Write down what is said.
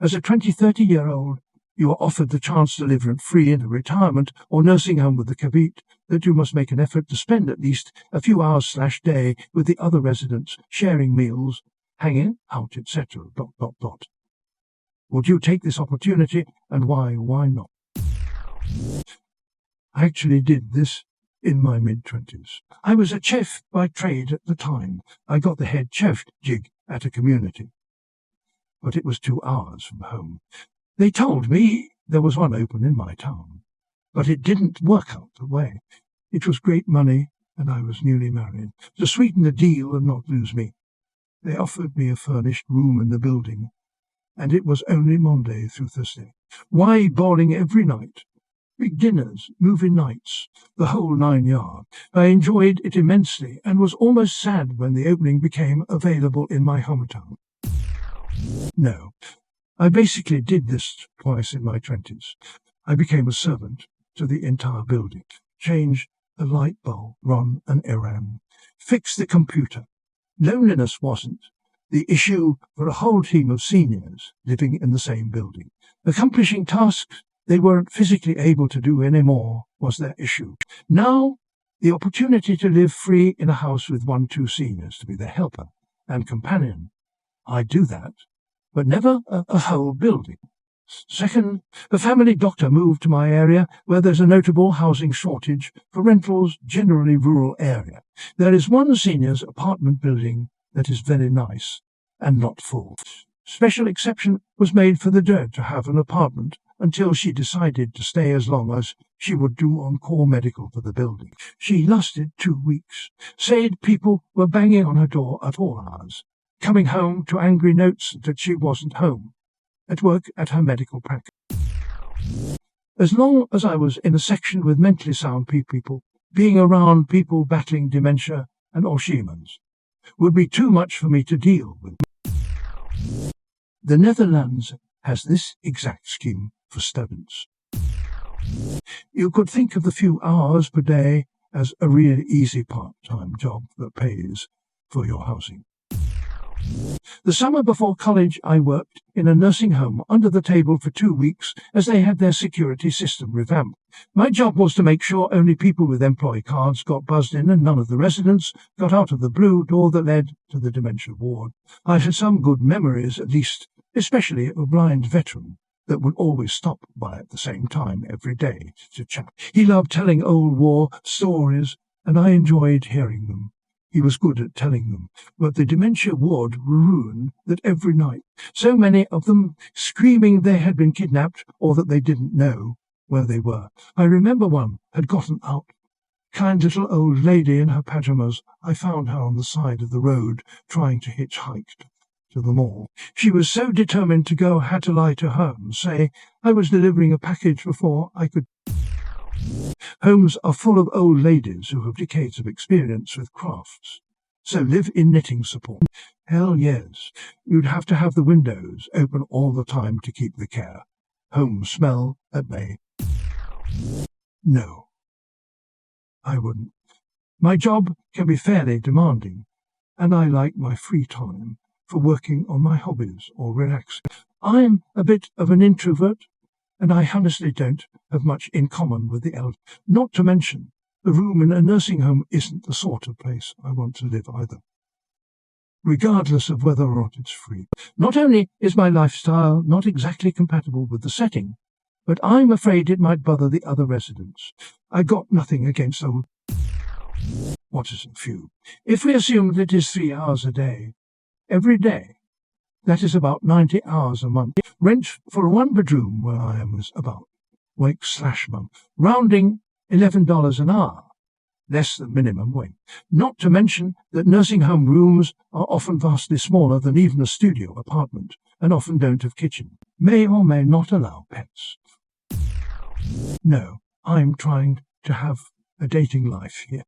As a 20-30-year-old, you are offered the chance to live rent-free in a retirement or nursing home with the caveat that you must make an effort to spend at least a few hours/day with the other residents, sharing meals, hanging out, etc. ... Would you take this opportunity, and why or why not? I actually did this in my mid-20s. I was a chef by trade at the time. I got the head chef gig at a community, but it was 2 hours from home. They told me there was one open in my town, but it didn't work out the way. It was great money, and I was newly married. To sweeten the deal and not lose me, they offered me a furnished room in the building, and it was only Monday through Thursday. Why bowling every night? Big dinners, movie nights, the whole 9 yards. I enjoyed it immensely and was almost sad when the opening became available in my hometown. No, I basically did this twice in my 20s. I became a servant to the entire building, change a light bulb, run an errand, fix the computer. Loneliness wasn't the issue for a whole team of seniors living in the same building. Accomplishing tasks they weren't physically able to do anymore was their issue. Now, the opportunity to live free in a house with 1-2 seniors to be their helper and companion. I do that, but never a whole building. Second, the family doctor moved to my area where there's a notable housing shortage for rentals, generally rural area. There is one senior's apartment building that is very nice and not full. Special exception was made for the dead to have an apartment until she decided to stay as long as she would do on call medical for the building. She lasted 2 weeks. Said people were banging on her door at all hours, coming home to angry notes that she wasn't home, at work at her medical practice. As long as I was in a section with mentally sound people, being around people battling dementia and Alzheimer's would be too much for me to deal with. The Netherlands has this exact scheme for students. You could think of the few hours per day as a really easy part-time job that pays for your housing. The summer before college, I worked in a nursing home under the table for 2 weeks as they had their security system revamped. My job was to make sure only people with employee cards got buzzed in and none of the residents got out of the blue door that led to the dementia ward. I had some good memories, at least, especially a blind veteran that would always stop by at the same time every day to chat. He loved telling old war stories, and I enjoyed hearing them. He was good at telling them, but the dementia ward ruined that every night. So many of them screaming they had been kidnapped or that they didn't know where they were. I remember one had gotten out. Kind little old lady in her pajamas. I found her on the side of the road trying to hitchhike to the mall. She was so determined to go, had to lie to her and say I was delivering a package before I could. Homes are full of old ladies who have decades of experience with crafts, so live in knitting support. Hell yes, you'd have to have the windows open all the time to keep the care. Home smell at bay. No, I wouldn't. My job can be fairly demanding, and I like my free time for working on my hobbies or relaxing. I'm a bit of an introvert, and I honestly don't have much in common with the elderly. Not to mention, the room in a nursing home isn't the sort of place I want to live either, regardless of whether or not it's free. Not only is my lifestyle not exactly compatible with the setting, but I'm afraid it might bother the other residents. I got nothing against old. What is a few? If we assume that it is 3 hours a day, every day, that is about 90 hours a month. Rent for a 1-bedroom where I am is about week/month, rounding $11 an hour, less than minimum wage. Not to mention that nursing home rooms are often vastly smaller than even a studio apartment and often don't have kitchen. May or may not allow pets. No, I'm trying to have a dating life here.